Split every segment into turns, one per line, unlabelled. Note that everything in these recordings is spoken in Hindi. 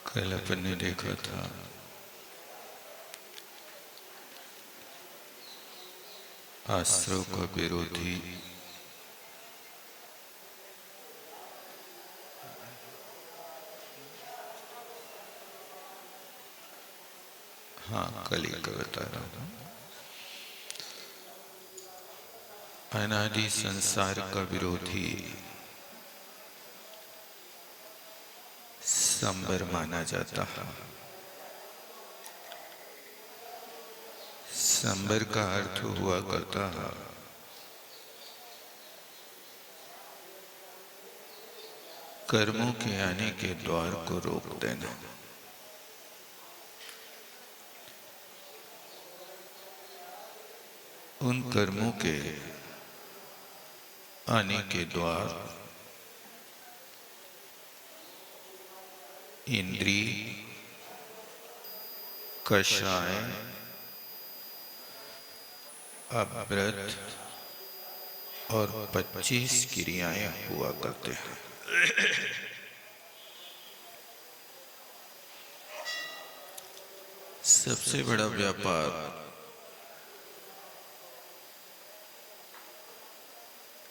कल अपन ने देखा था आश्रव का विरोधी हाँ कल ही का बता रहा हूँ। अनादि संसार का विरोधी संबर माना जाता है। संबर का अर्थ हुआ करता है कर्मों के आने के द्वार को रोक देना। उन कर्मों के आने के द्वार इंद्रिय, कषाय, अव्रत और 25 क्रियाएं हुआ करते हैं। सबसे बड़ा व्यापार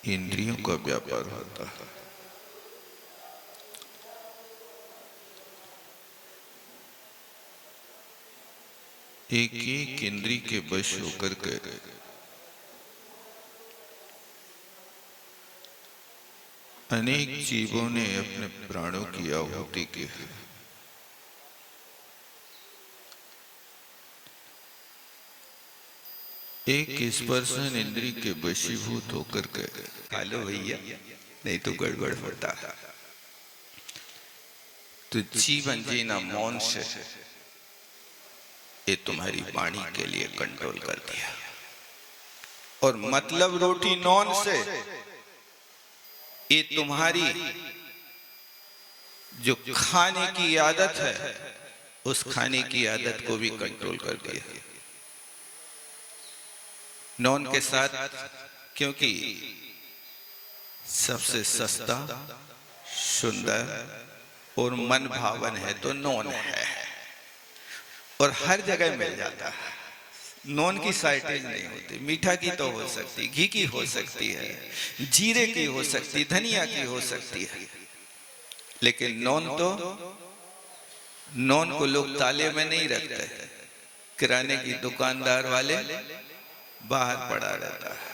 इंद्रियों का व्यापार होता है। एक एक इंद्रिय के वश होकर के अनेक जीवों ने अपने प्राणों की आहुति की है। एक स्पर्शन इंद्रिय के वशीभूत होकर के
हेलो भैया, नहीं तो गड़बड़ होता। तो जीवन जीना मौन से, ये तुम्हारी वाणी के लिए कंट्रोल कर दिया। और मतलब रोटी नॉन से, ये तुम्हारी जो खाने की आदत है उस खाने की आदत को भी कंट्रोल कर दिया। नॉन के साथ, क्योंकि सबसे सस्ता, सुंदर और मन भावन है तो नॉन है, और हर जगह मिल जाता है। नॉन की साइटेज नहीं होती। मीठा की तो हो सकती, घी की हो सकती है, जीरे की हो सकती, धनिया की हो सकती है, लेकिन नॉन को लोग ताले में नहीं रखते। किराने की दुकानदार वाले बाहर पड़ा रहता है।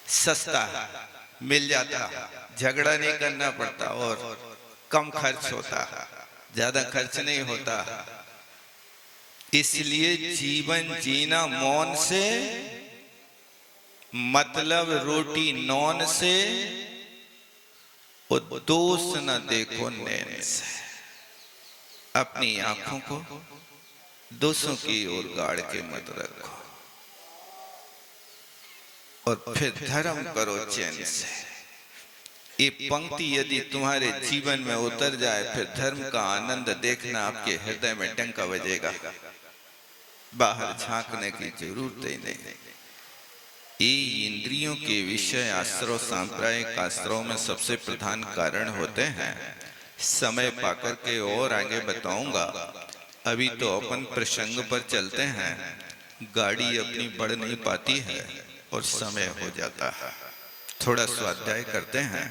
सस्ता है, मिल जाता है, झगड़ा नहीं करना पड़ता और कम खर्च होता है, ज्यादा खर्च नहीं होता। इसलिए जीवन जीना मौन से, मतलब रोटी नॉन से, और दोष न देखो नैन से। अपनी आंखों को दोषों की ओर गाड़ के मत रखो, और फिर धर्म करो चैन से। ये पंक्ति यदि तुम्हारे जीवन में उतर जाए, फिर धर्म का आनंद देखना आपके हृदय में डंका बजेगा। बाहर झांकने की जरूरत ही नहीं। ये इंद्रियों के विषय आश्रव, सांप्रदायिक आश्रव में सबसे प्रधान कारण होते हैं। समय पाकर के और आगे बताऊंगा। अभी तो अपन प्रसंग पर चलते हैं। गाड़ी अपनी बढ़ नहीं पाती है और समय हो जाता है। थोड़ा स्वाध्याय करते हैं।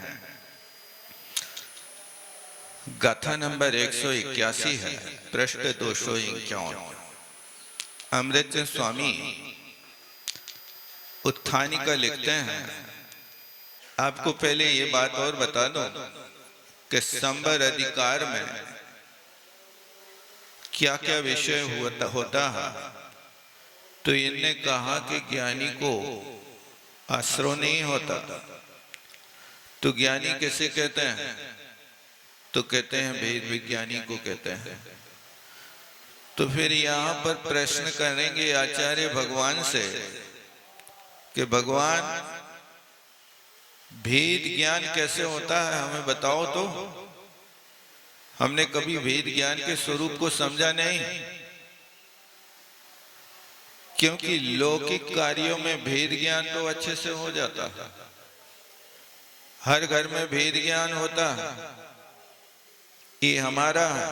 गाथा नंबर 181 है, पृष्ठ 251। अमृत स्वामी उत्थानिका लिखते हैं। आपको पहले ये बात और बता दो कि संबर अधिकार में क्या क्या विषय होता है। तो इनने कहा कि ज्ञानी को आश्रव नहीं होता। तो ज्ञानी कैसे कहते हैं? तो कहते हैं भेद विज्ञानी को कहते हैं। तो फिर यहाँ पर प्रश्न करेंगे आचार्य भगवान से कि भगवान भेद ज्ञान कैसे होता है, हमें बताओ तो। हमने कभी भेद ज्ञान के स्वरूप को समझा नहीं, क्योंकि लौकिक कार्यों में भेद ज्ञान तो अच्छे से हो जाता है। हर घर में भेद ज्ञान होता है। ये हमारा है,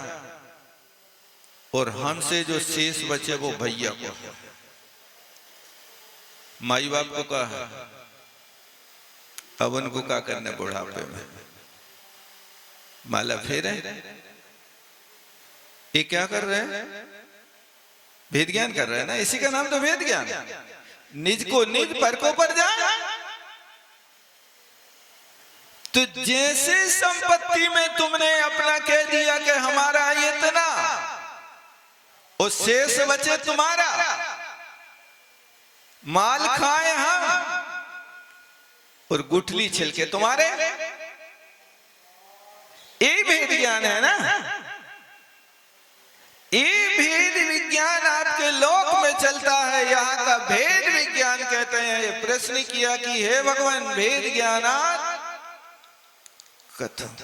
और हमसे जो शेष बचे वो भैया को है। माई बाप को कहा है, अब उनको क्या करना बुढ़ापे में, माला फेरे। ये क्या कर रहे हैं? भेद ज्ञान कर रहे हैं ना, इसी का नाम तो भेद ज्ञान। निज को निज परको पर जाए। तो जैसे संपत्ति में तुमने अपना कह दिया कि हमारा इतना, और शेष बचे तुम्हारा, माल खाए हम और गुठली छिलके तुम्हारे। ये भेद ज्ञान है ना। ये भेद विज्ञान आपके लोक में चलता है, यहाँ का भेद विज्ञान कहते हैं। ये प्रश्न किया कि हे भगवान, भेद ज्ञानात् कथम,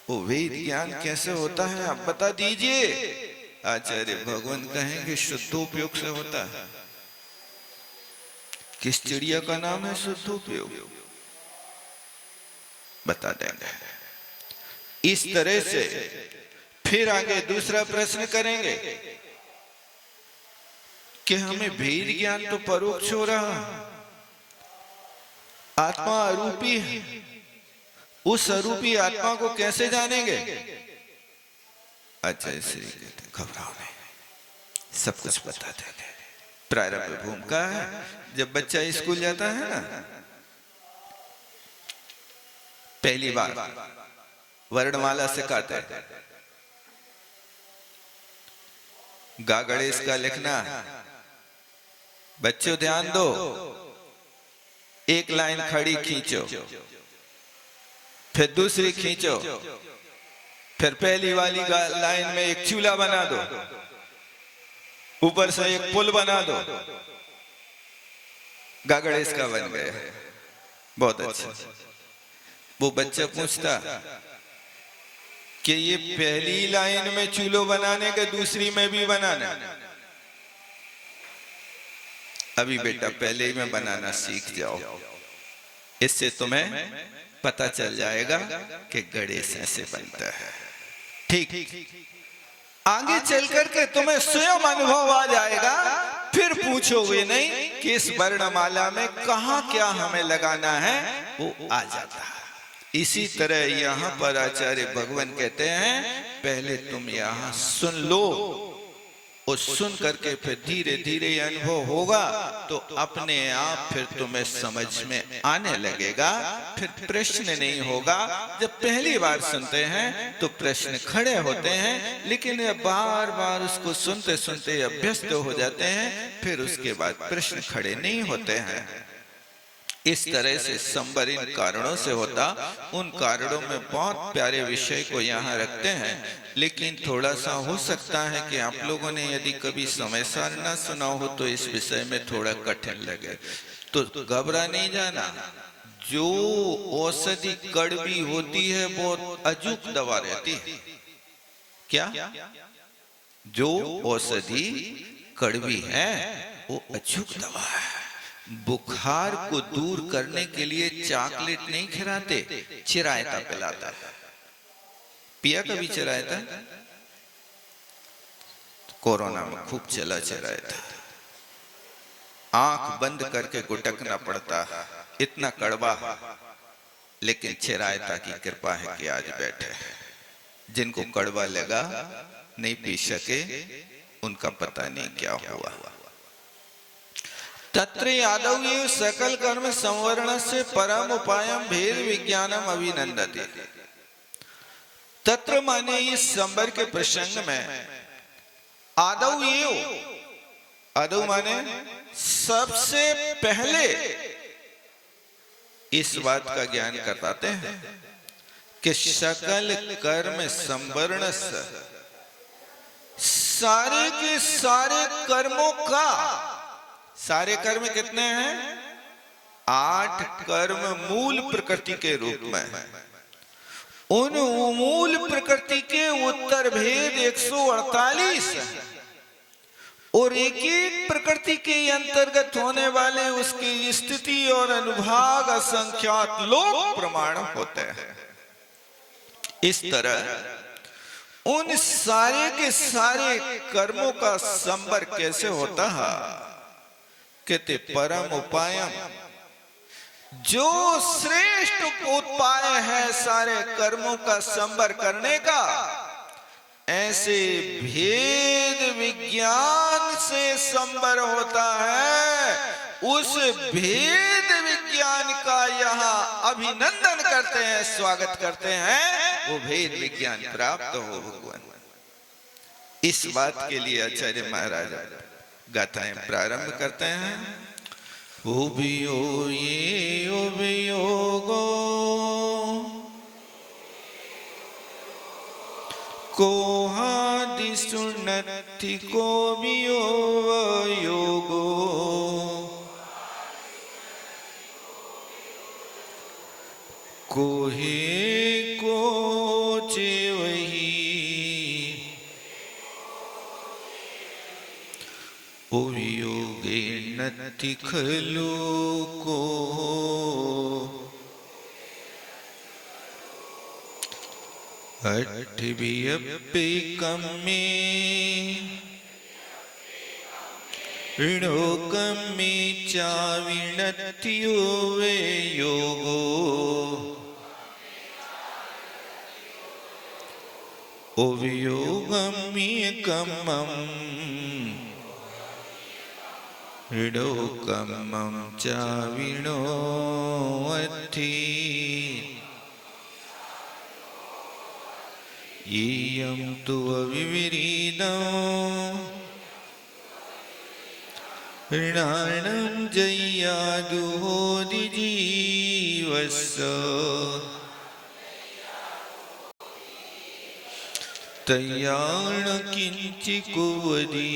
वो वेद ज्ञान कैसे होता है आप बता दीजिए। आचार्य भगवान कहेंगे शुद्धोपयोग से होता है। किस चिड़िया का नाम है शुद्धोपयोग, बता देंगे। इस तरह से फिर आगे दूसरा प्रश्न करेंगे कि हमें भेद ज्ञान तो परोक्ष हो रहा, आत्मा अरूपी है, उस अरूपी आत्मा को कैसे जानेंगे? अच्छा, इसलिए घबराओ नहीं, सब कुछ बता देंगे। प्रारंभ भूमिका है, जब बच्चा स्कूल जाता है ना, पहली बार वर्णमाला सिखाते हैं। गा गणेश का लिखना, बच्चों ध्यान दो, एक लाइन खड़ी खींचो, फिर दूसरी खींचो, फिर पहली वाली लाइन में एक चूल्हा बना दो, ऊपर से एक पुल बना दो, गा गणेश का बन गया। बहुत अच्छा। वो बच्चा पूछता कि ये पहली लाइन में चूल्हा बनाने के दूसरी में भी बनाना? अभी बेटा पहले ही में बनाना सीख जाओ, इससे तुम्हें पता चल जाएगा कि गणेश ऐसे बनता है। ठीक, आगे चल करके तुम्हें स्वयं अनुभव आ जाएगा, फिर पूछोगे नहीं कि इस वर्णमाला में कहाँ क्या हमें लगाना है, वो आ जाता है। इसी तरह यहाँ पर आचार्य भगवान कहते हैं, पहले तुम यहाँ सुन लो, और सुन करके फिर धीरे धीरे अनुभव होगा तो अपने आप फिर तुम्हें समझ में आने लगेगा, फिर प्रश्न नहीं होगा। जब पहली बार सुनते हैं तो प्रश्न खड़े होते हैं, लेकिन बार बार उसको सुनते सुनते अभ्यस्त हो जाते हैं, फिर उसके बाद प्रश्न खड़े नहीं होते हैं। इस तरह से संबर इन कारणों से होता। उन कारणों में बहुत प्यारे विषय को यहाँ रखते हैं, लेकिन थोड़ा सा हो सकता है कि आप लोगों ने यदि कभी समयसार ना सुना हो तो इस विषय में थोड़ा कठिन लगे, तो घबरा नहीं जाना। जो औषधि कड़वी होती है वो अजूक दवा रहती है। क्या? जो औषधि कड़वी है वो अजूक दवा है। बुखार को दूर करने के लिए चॉकलेट नहीं खिलाते, चिरायता पिलाता है। पिया कभी चिरायता? कोरोना में खूब चला चिरायता, आंख बंद करके गुटकना पड़ता है, इतना कड़वा। लेकिन चिरायता की कृपा है कि आज बैठे हैं। जिनको कड़वा लगा नहीं पी सके, उनका पता नहीं क्या हुआ। तत्र यादव ये सकल कर्म संवरण से परम उपायम भेद विज्ञानम अभिनंदते। तत्र माने इस संबर के प्रसंग में आदव ये, आदव माने सबसे पहले इस बात का ज्ञान करवाते हैं कि सकल कर्म संवरण से, सारे के सारे कर्मों का, सारे कर्म कितने हैं? 8 कर्म मूल प्रकृति के रूप में। उन मूल प्रकृति के उत्तर भेद 148 और एक एक प्रकृति के अंतर्गत होने वाले उसकी स्थिति और अनुभाग असंख्यात लोक प्रमाण होते हैं। इस तरह उन सारे के सारे कर्मों का संबर कैसे होता है? कहते परम उपायम, जो श्रेष्ठ उपाय है सारे कर्मों का संबर करने का, ऐसे भेद विज्ञान से संबर होता है। उस भेद विज्ञान का यहाँ अभिनंदन करते हैं, स्वागत करते हैं। वो भेद विज्ञान प्राप्त हो भगवान। इस बात के लिए आचार्य महाराज गाथाएं प्रारंभ करते हैं। उभियो ये उभियोगो कोहादि सुनति को योगो, कोहे को वही उभियोगे नति खलु को, अठभियप्पि कम्मे ऋणोकम्मे चाविणत्यो वे योगो, उभियोगम्मे कम्मं ऋणोकम्मं चाविणो अथि, इयं तु अविविरीदं ऋणानं जय्यादुहोदिजीवस्य, तय्याण किञ्चिकुवदी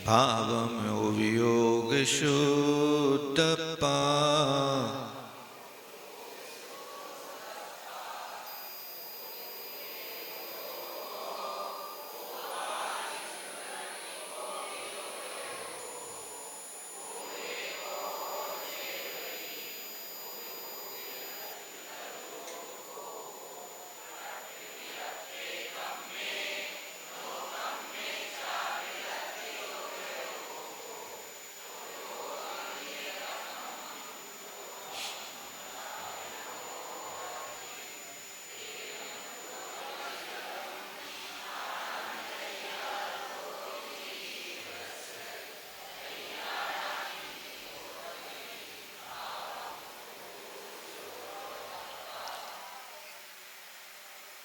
भावं वियोगशुद्धपा।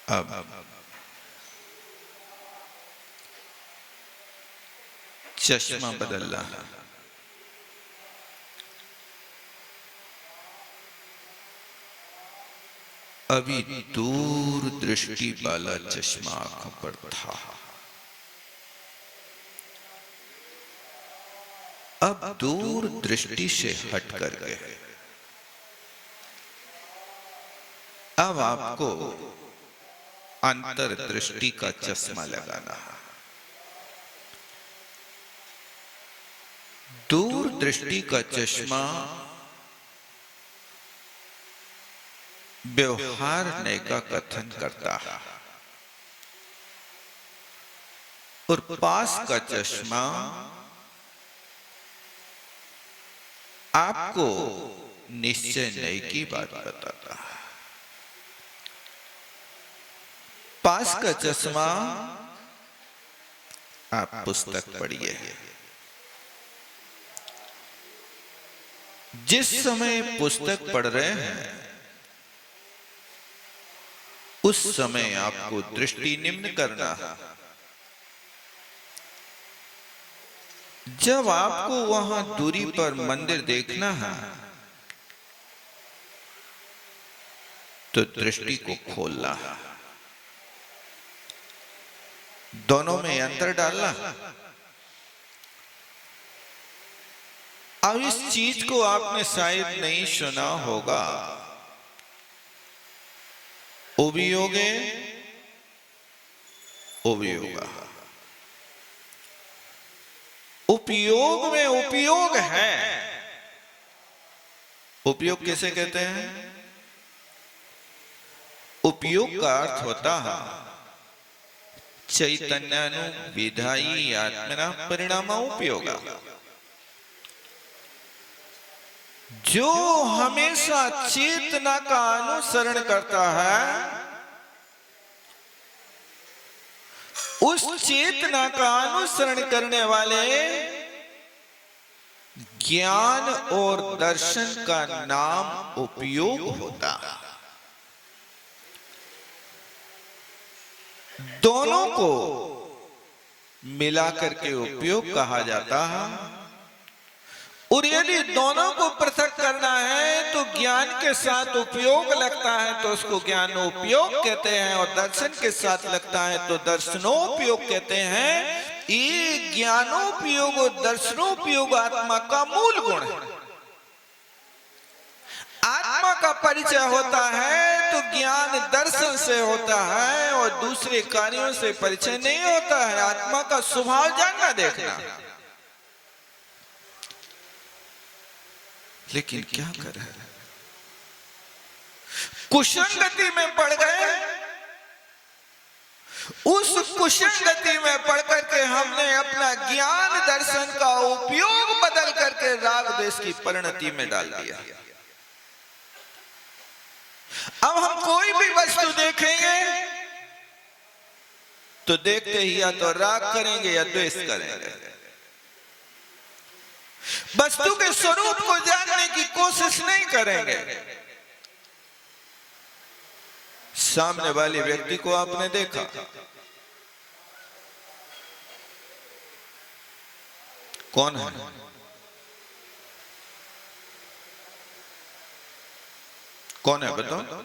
अब चश्मा बदलना है। अभी दूर दृष्टि वाला चश्मा आंखों पर था, अब दूर दृष्टि से हट कर गए। अब आपको अंतर दृष्टि का चश्मा लगाना है। दूर दृष्टि का चश्मा व्यवहारने का कथन करता है और पास का चश्मा आपको निश्चय नहीं की बात बताता है। पास का चश्मा आप पुस्तक पढ़िए, जिस समय पुस्तक पढ़ रहे हैं उस समय आपको दृष्टि निम्न करना है। जब आपको वहां दूरी पर मंदिर देखना है तो दृष्टि को खोलना है, दोनों में अंतर डालना। अब इस चीज को आपने शायद नहीं सुना होगा। उभियोगे उभियोगा, उपयोग में उपयोग है। उपयोग किसे कहते हैं? उपयोग का अर्थ होता है चैतन्यनु विधायी आत्मना परिणाम उपयोग, जो हमेशा चेतना का अनुसरण करता है उस चेतना का अनुसरण करने वाले ज्ञान और दर्शन का नाम उपयोग होता है। दोनों को मिलाकर के उपयोग कहा जाता है। और यदि दोनों को पृथक करना है तो ज्ञान के साथ उपयोग लगता है तो उसको ज्ञानोपयोग कहते हैं, और दर्शन के साथ लगता है तो दर्शनोपयोग कहते हैं। ये ज्ञानोपयोग और दर्शनोपयोग आत्मा का मूल गुण है। आत्मा का परिचय होता है तो ज्ञान दर्शन से होता है और दूसरे कार्यों से परिचय नहीं होता है। आत्मा का स्वभाव जानना देखना। लेकिन क्या करें, कुसंगति में पड़ गए। उस कुसंगति में पड़ करके हमने अपना ज्ञान दर्शन का उपयोग बदल करके राग द्वेष की परिणति में डाल दिया। अब हम कोई भी वस्तु देखेंगे तो देखते ही या तो राग करेंगे या द्वेष करेंगे। वस्तु के स्वरूप को जानने की कोशिश नहीं करेंगे। सामने वाले व्यक्ति को आपने देखा, कौन है? कौन है बताओ?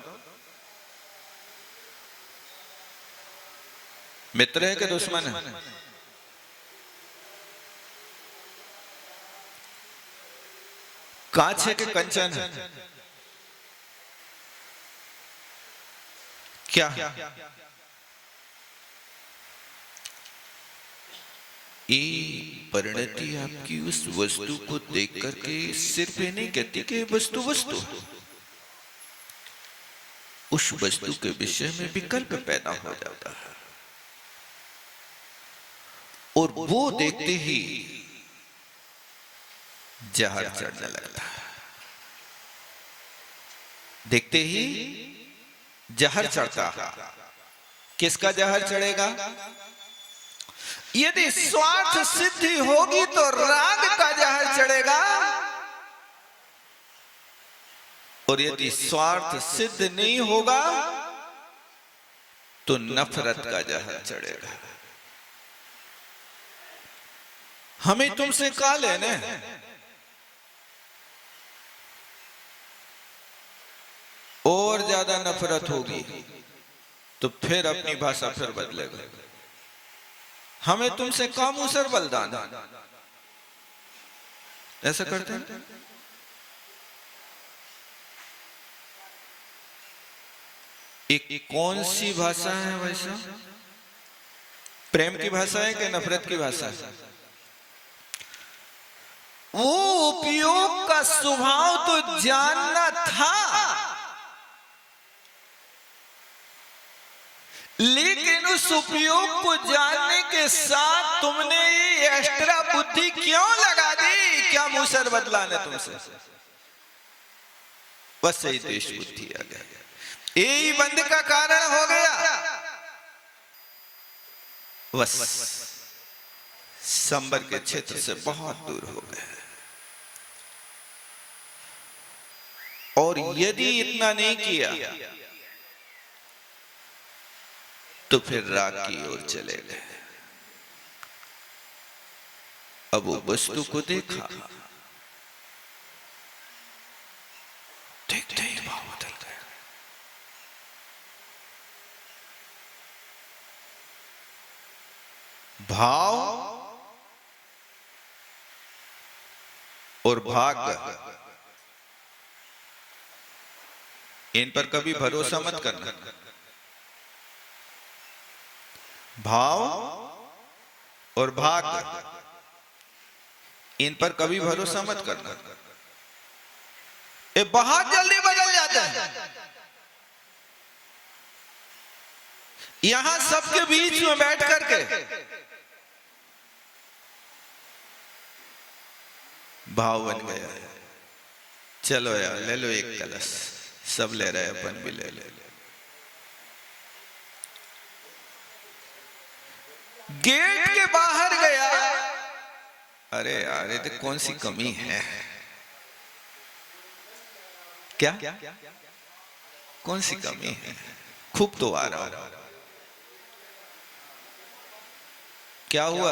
मित्र है कि दुश्मन है? कांच है कि कंचन है? क्या है? ये परिणति आपकी उस वस्तु को देख करके सिर पे नहीं कहती कि वस्तु वस्तु, उस वस्तु के विषय में विकल्प पैदा हो जाता है और वो देखते ही जहर चढ़ने लगता है। देखते ही जहर चढ़ता है। किसका जहर चढ़ेगा? यदि स्वार्थ सिद्धि होगी तो राग का जहर चढ़ेगा, और यदि स्वार्थ सिद्ध नहीं होगा तो नफरत का जहर चढ़ेगा। हमें तुमसे क्या लेने? और ज्यादा नफरत होगी तो फिर अपनी भाषा फिर बदलेगा। हमें तुमसे क्या मुसर बलिदान? ऐसा करते हैं। एक कौन सी भाषा है वैसा? प्रेम की भाषा है कि नफरत की भाषा है? वो उपयोग का स्वभाव तो जानना था, लेकिन उस उपयोग को जानने के साथ तुमने ये एक्स्ट्रा बुद्धि क्यों लगा दी? क्या मुसर बदलाने तुमसे? बस यही देश बुद्धि आ गया, यही बंद का कारण हो गया। बस संबर के क्षेत्र से बहुत दूर हो गए। और यदि इतना नहीं किया तो फिर राग की ओर चले गए। अब वो वस्तु को देखा, देखते ही भाव बदल गए। भाव और भाग, इन पर कभी भरोसा मत करना। भाव और भाग, इन पर कभी भरोसा मत करना। ये बहुत जल्दी बदल जाते हैं। यहां सबके बीच में बैठ करके भाव बन गया। चलो यार ले लो एक कलश, सब ले रहे अपन भी ले ले। गेट के बाहर गया, अरे यार ये तो कौन सी कमी है, क्या कौन सी कमी है, खूब तो आ रहा। क्या हुआ,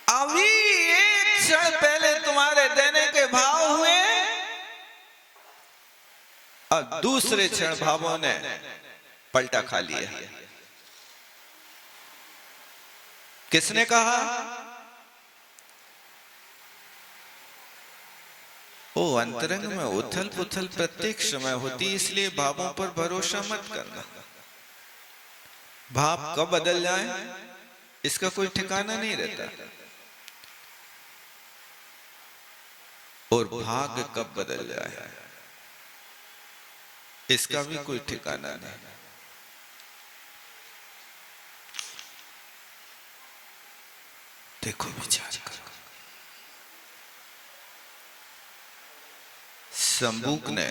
अभी एक क्षण पहले तुम्हारे देने के भाव हुए और दूसरे क्षण भावों ने पलटा खा लिया। किसने कहा, ओ अंतरंग में उथल पुथल प्रत्येक समय होती, इसलिए भावों पर भरोसा मत करना। भाव कब बदल जाए इसका कोई ठिकाना नहीं रहता, और भाग्य कब बदल जाए इसका भी कोई ठिकाना नहीं। देखो विचार करो, शंबुक ने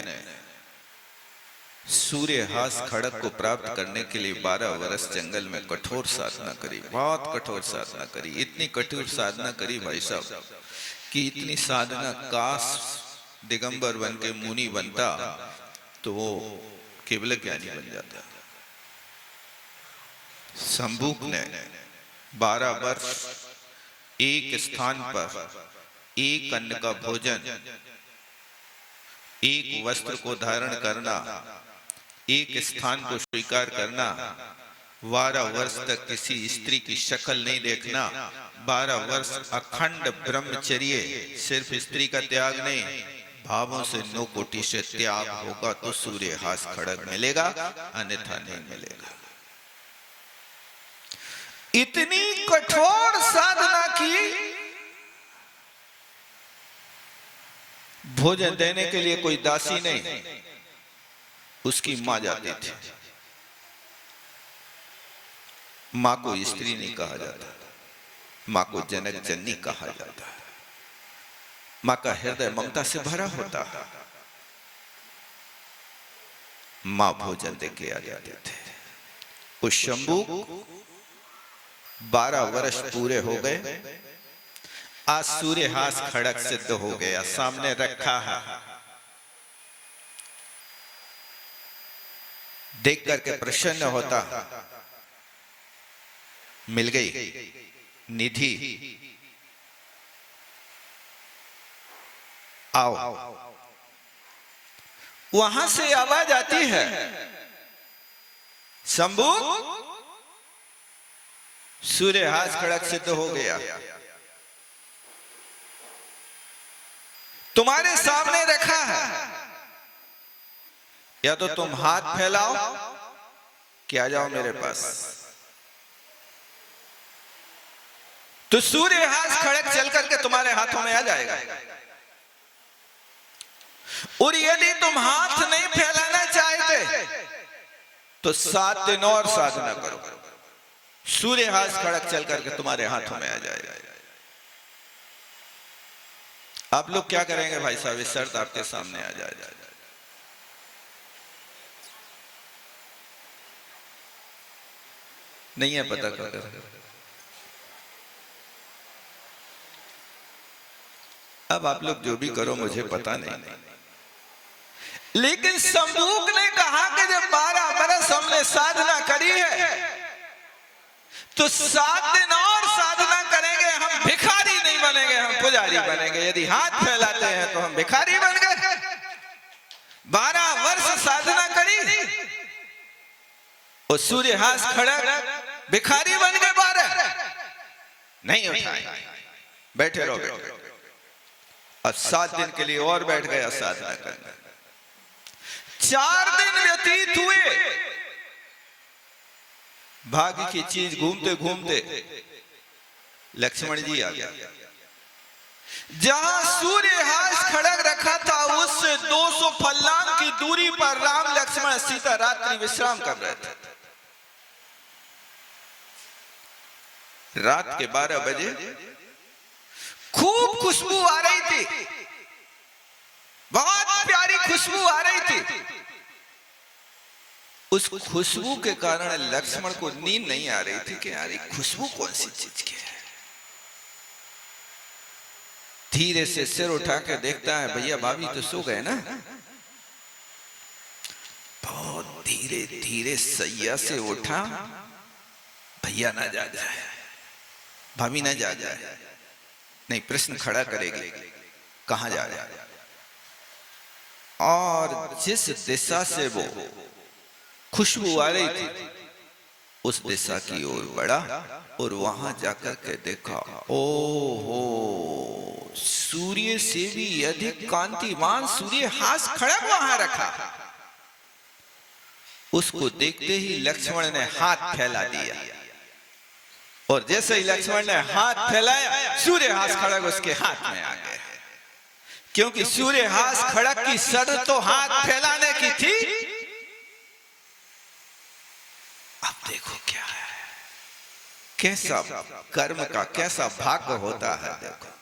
सूर्यहास खड़क को प्राप्त करने के लिए 12 वर्ष जंगल में कठोर साधना करी, बहुत कठोर साधना करी। इतनी कठोर साधना करी भाई साहब कि इतनी साधना, काश दिगंबर बन के मुनि बनता तो वो केवल ज्ञानी बन जाता। शंबुक ने 12 वर्ष एक स्थान पर एक अन्न का भोजन, एक वस्त्र को धारण करना, एक स्थान को स्वीकार करना, 12 वर्ष तक किसी स्त्री की शक्ल नहीं देखना, 12 वर्ष अखंड ब्रह्मचर्य, सिर्फ स्त्री का त्याग नहीं, भावों से 9 कोटि से त्याग होगा तो सूर्यहास खड़ग मिलेगा, अन्यथा नहीं मिलेगा। इतनी कठोर साधना की, भोजन देने के लिए कोई दासी नहीं, उसकी मां जाती थी। मां को स्त्री नहीं कहा जाता, मां को जनक जननी कहा जाता। मां का हृदय ममता से भरा होता। मां भोजन दे के आ जाते थे। उस शंभू 12 वर्ष पूरे हो गए, आज सूर्यहास खड़क सिद्ध हो गया, सामने रखा है। देख करके प्रसन्न होता, मिल गई निधि, आओ। वहां से आवाज आती है, शंभू सूर्यहास खड़क सिद्ध हो गया, तुम्हारे सामने रखा है, या तो तुम हाथ फैलाओ कि आ जाओ मेरे पास। तो सूर्यहास खड़क चल करके तुम्हारे हाथों में आ जाएगा। और यदि तुम हाथ नहीं फैलाना चाहते तो 7 दिन और साधना करो, सूर्यहास खड़क चल करके तुम्हारे हाथों में आ जाएगा। आप लोग क्या करेंगे भाई साहब, इस शर्त आपके सामने आ जाए। नहीं है पता कर, अब आप लोग जो भी करो मुझे पता नहीं, लेकिन शंभूक ने कहा कि जब 12 बरस हमने साधना करी है तो 7 दिन और साधना करेंगे, हम भिखारी नहीं बनेंगे, हम पुजारी बनेंगे। यदि हाथ फैलाते हैं तो हम भिखारी बन गए। 12 वर्ष साधना करी और सूर्यहास खड़क भिखारी बन गए। 12 नहीं उठाए, बैठे रहो। अब 7 दिन के लिए और बैठ गया साधना करने। 4 दिन व्यतीत हुए, भाग्य की चीज घूमते घूमते लक्ष्मण जी आ गया। जहां सूर्यहास खड़ग रखा था उससे 200 फल्लांग की दूरी पर राम लक्ष्मण मां सीता रात्रि विश्राम कर रहे थे। रात के 12 बजे खूब खुशबू आ रही थी, बहुत प्यारी खुशबू आ रही थी। उस खुशबू के कारण लक्ष्मण को नींद नहीं आ रही थी कि यार ये खुशबू कौन सी चीज की है। धीरे से सिर उठा के देखता है, भैया भाभी तो सो गए ना। बहुत धीरे धीरे सैया से उठा, भैया ना जा जाए, भाभी ना जा जाए, नहीं प्रश्न खड़ा करेगी कहां जा रहा है। और जिस दिशा से वो खुशबू आ रही थी उस दिशा की ओर बढ़ा और वहां जाकर के देखा, ओहो, सूर्य से भी अधिक कांतिमान सूर्य हास खड़ग वहां रखा। उसको देखते ही लक्ष्मण ने हाथ फैला दिया और जैसे ही लक्ष्मण ने हाथ फैलाया सूर्य हास खड़ग उसके हाथ में आ गया, क्योंकि सूर्य हास खड़ग की शर्त तो हाथ फैलाने की थी। अब देखो क्या है, कैसा कर्म का कैसा भाग्य होता है। देखो,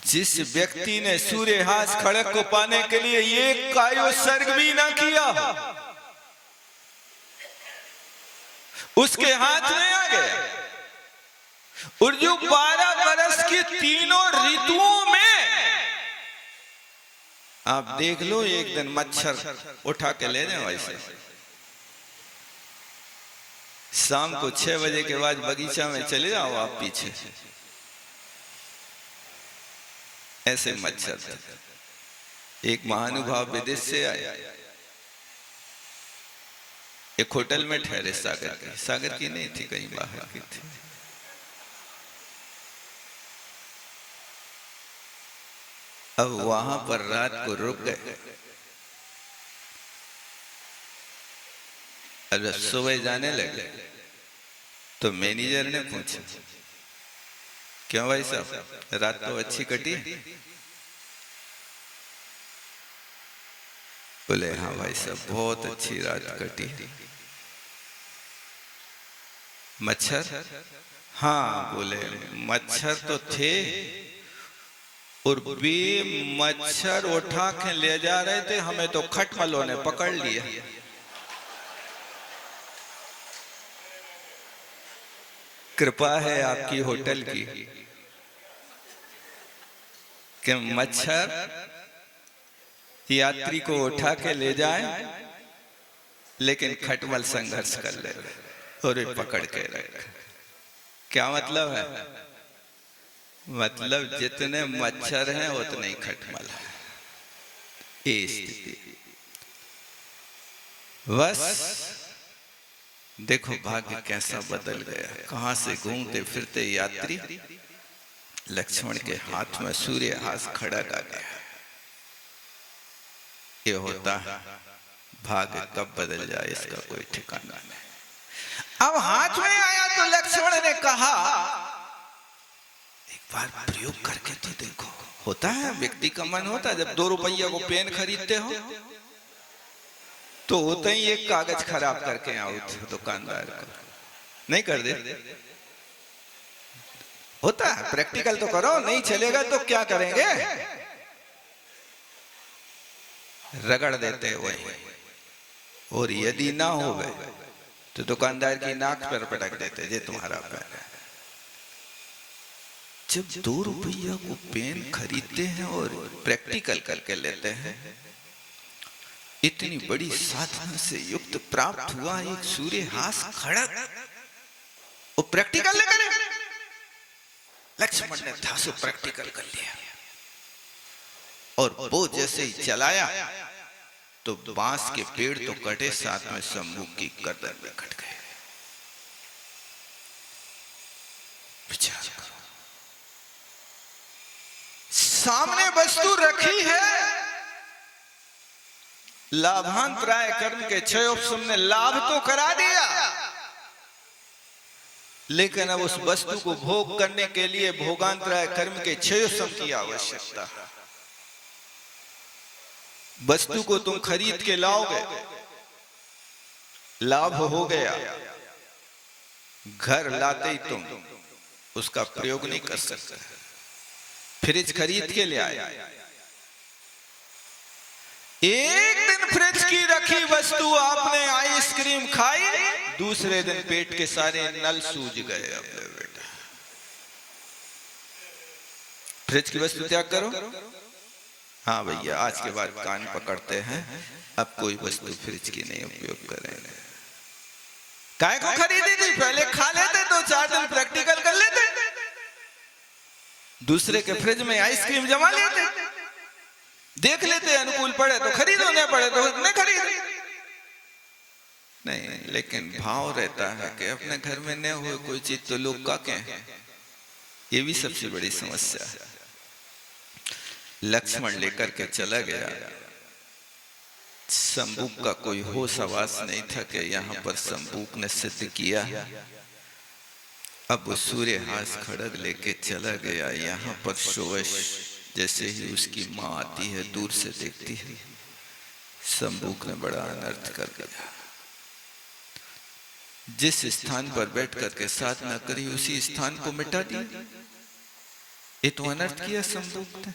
जिस व्यक्ति ने सूर्य हास खड़ग को पाने के लिए एक कायो सर्ग भी ना किया, उसके हाथ में आ गया। और जो 12 बरस की तीनों ऋतुओं में, आप देख लो, एक दिन मच्छर उठा के ले जाए वैसे, शाम को 6 बजे के बाद बगीचा में चले जाओ आप पीछे, ऐसे मच्छर थे। एक महानुभाव विदेश से आया, एक होटल में ठहरे, सागर की नहीं थी, कहीं बाहर की थी। अब वहां पर रात को रुक गए। अब सुबह जाने लगे तो मैनेजर ने पूछा, क्यों भाई साहब, रात तो अच्छी कटी? बोले हाँ भाई साहब, बहुत अच्छी रात कटी। मच्छर? हाँ। बोले मच्छर तो थे और वे मच्छर उठा के ले जा रहे थे, हमें तो खटमलों ने पकड़ लिया। कृपा है आपकी होटल की कि मच्छर यात्री को उठा के ले जाए, लेकिन खटमल संघर्ष कर ले और पकड़ के रखे। क्या मतलब है? मतलब जितने मच्छर हैं उतने ही खटमल है। ये स्थिति। बस देखो भाग्य कैसा बदल गया। कहां से घूमते फिरते यात्री लक्ष्मण के हाथ में सूर्य हास खड़ग आ गया। ये होता है, भाग्य कब बदल जाए इसका कोई ठिकाना नहीं। अब हाथ में आया तो लक्ष्मण ने कहा, एक बार प्रयोग करके तो देखो। होता है, व्यक्ति का मन होता है, जब 2 रुपया को पेन खरीदते हो तो होता ही एक कागज खराब करके आओ दुकानदार को, नहीं कर दे? होता है, प्रैक्टिकल तो करो, नहीं चलेगा तो क्या करेंगे? रगड़ देते वही। और यदि ना हो तो दुकानदार की नाक पर पटक देते, ये तुम्हारा पेन है। जब 2 रुपया को पेन खरीदते हैं और प्रैक्टिकल करके लेते हैं, इतनी बड़ी साधना से युक्त प्राप्त हुआ एक सूर्य हास खड़ग, वो प्रैक्टिकल न करे। लक्ष्मण ने धासु प्रैक्टिकल कर लिया और वो जैसे ही चलाया तो बांस के पेड़ तो कटे, साथ में शंभू की गर्दन में कट गए। विचार करो, सामने वस्तु रखी है, लाभांतराय कर्म के 6 ऑप्शन ने लाभ तो करा दिया, लेकिन अब उस वस्तु को भोग करने के लिए भोगांतराय कर्म के 6 ऑप्शन की आवश्यकता है। वस्तु को तुम खरीद के लाओगे, लाभ हो गया, घर लाते ही तुम उसका प्रयोग नहीं कर सकते। फ्रिज खरीद के ले आए, एक दिन फ्रिज की रखी वस्तु आपने आइसक्रीम खाई, दूसरे दिन पेट के सारे नल सूज गए। अब बेटा फ्रिज की वस्तु त्याग करो। हाँ भैया, आज के बाद कान पकड़ते हैं, अब कोई वस्तु फ्रिज की नहीं उपयोग करेंगे। काय को खरीदी थी, पहले खा लेते, 2-4 दिन प्रैक्टिकल कर लेते, दूसरे के फ्रिज में आइसक्रीम जमा लेते, देख लेते अनुकूल पड़े तो खरीदो, नहीं पड़े तो नहीं खरीद। नहीं, लेकिन भाव रहता है कि अपने घर में न हो कोई चीज तो लोग का कहें, ये भी सबसे बड़ी समस्या है। लक्ष्मण लेकर के चला गया, संबुक का कोई होश आवास नहीं था कि यहाँ पर संबुक ने सिद्ध किया। अब वो सूर्यहास खड़ग लेके चला गया, यहाँ पर शोवश जैसे ही उसकी माँ आती है, दूर से देखती है, संबुक ने बड़ा अनर्थ कर दिया। जिस स्थान पर बैठ करके साधना करी, उसी स्थान को मिटा दी। ये तो अनर्थ किया संबुक ने।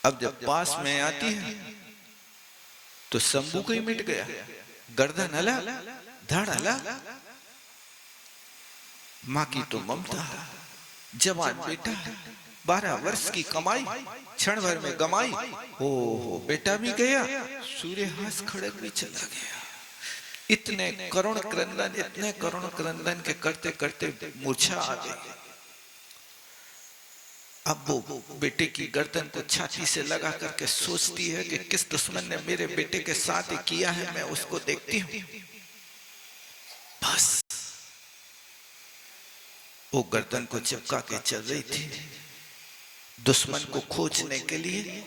अब जब पास में आती है तो संबुक ही मिट गया, गर्दन हला, धड़ हला। माँ की तो ममता, जवान बेटा, 12 वर्ष की कमाई क्षण भर में गमाई। हो बेटा भी गया, सूर्यहास खड़ग भी चला गया। इतने करुण क्रंदन के करते करते मूर्छा आ गई। अब वो बेटे की गर्दन को छाती से लगा करके सोचती है कि किस दुश्मन ने मेरे बेटे के साथ ही किया है, मैं उसको देखती हूं। बस वो गर्दन को चिपका के चल रही थी दुश्मन को खोजने के लिए।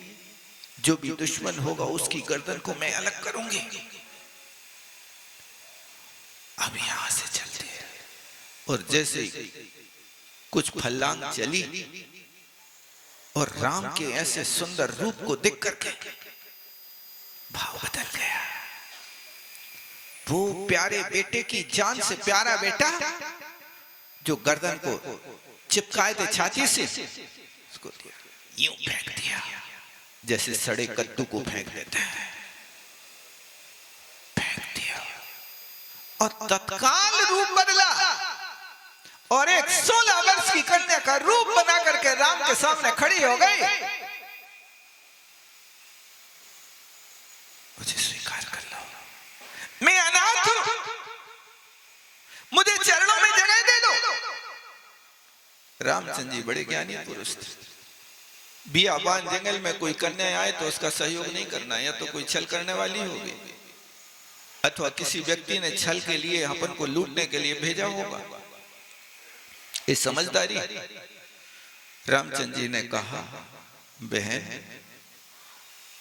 जो भी दुश्मन होगा उसकी गर्दन को मैं अलग करूंगी। अब यहां से चलती है और जैसे ही कुछ फल्लांग चली और राम के ऐसे सुंदर रूप को देख करके भाव बदल गया। वो प्यारे बेटे की जान से प्यारा बेटा जो गर्दन को चिपकाए थे छाती से, उसको यूं फेंक दिया जैसे सड़े कद्दू को फेंक देते हैं। फेंक दिया और तत्काल रूप बदला और एक 16 वर्ष की कन्या का रूप बना करके राम के सामने खड़ी हो गई। मुझे स्वीकार कर लो, मैं अनाथ हूं, मुझे चरणों में जगह दे दो। रामचंद्र जी बड़े ज्ञानी पुरुष थे। बियाबान जंगल में कोई कन्या आए तो उसका सहयोग नहीं करना, या तो कोई छल करने वाली होगी अथवा किसी व्यक्ति ने छल के लिए अपन को लूटने के लिए भेजा होगा। ये समझदारी। रामचंद्र जी ने कहा, बहन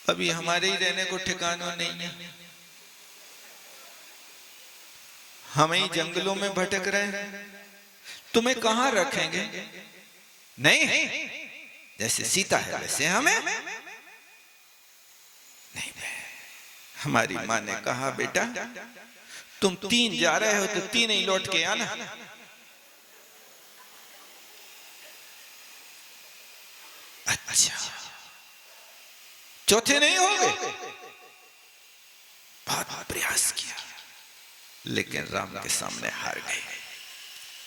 अभी हमारे ही रहने को ठिकाना नहीं है, हम ही जंगलों में भटक रहे हैं, तुम्हें कहां रखेंगे? नहीं, जैसे सीता है वैसे हमें नहीं। हमारी मां ने कहा, बेटा तुम 3 जा रहे हो तो 3 ही लौट के आना। अच्छा, चौथे नहीं होंगे? बहुत प्रयास किया लेकिन राम के सामने हार गए।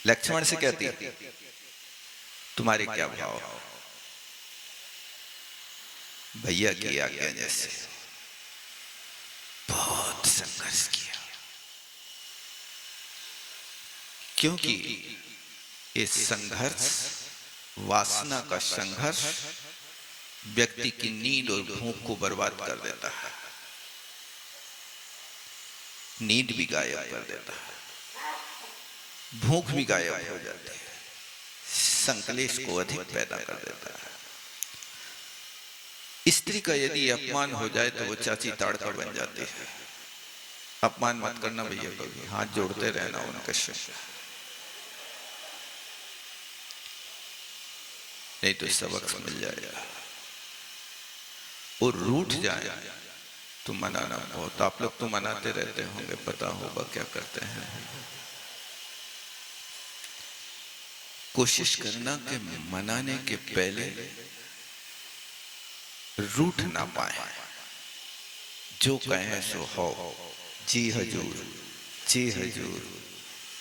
लक्ष्मण से कहती, तुम्हारे क्या भाव? भैया की आज्ञा जैसे। बहुत संघर्ष किया क्योंकि ये संघर्ष, वासना का संघर्ष व्यक्ति की नींद और भूख को बर्बाद कर देता है। नींद भी गायब कर देता है, भूख भी गायब हो जाती है, संकलेश को अधिक पैदा कर देता है। स्त्री का यदि अपमान हो जाए तो वो चाची ताड़का बन जाती है। अपमान मत करना भैया, कभी हाथ जोड़ते रहना उनके से, नहीं तो सबक मिल जाएगा। और रूठ जाए तो मनाना बहुत, आप लोग तो मनाते रहते होंगे, पता होगा क्या करते हैं। कोशिश करना कि मनाने के पहले रूठ ना पाए, जो कहें सो हो, जी हजूर, जी हजूर।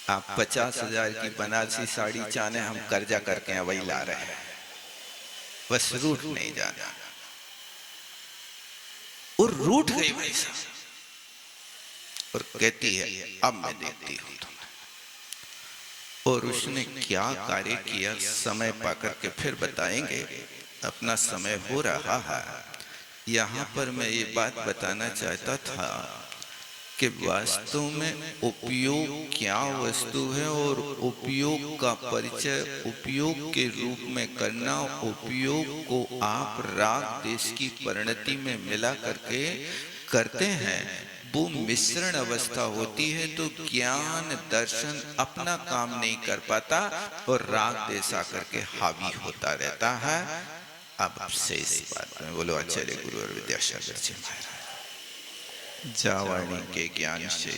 आप 50,000 की बनारसी साड़ी चाहे हम कर्जा करके वही ला रहे हैं, बस रूठ नहीं जाना। और रूठ गई भाई साहब और कहती है अब मैं देखती हूं तुम्हें। और उसने क्या कार्य किया समय पाकर के फिर बताएंगे, अपना समय हो रहा है। यहाँ पर मैं ये बात बताना चाहता था कि वास्तव में उपयोग क्या वस्तु है और उपयोग का परिचय उपयोग के रूप में करना, उपयोग को आप राग देश की परिणति में मिला करके करते हैं, वो मिश्रण अवस्था होती है। तो ज्ञान दर्शन अपना काम नहीं कर पाता और राग देश आकर के हावी होता रहता है। अब से इस बात में बोलो आचार्य गुरु और विद्यासागर जी महाराज, जावाणी के ज्ञान से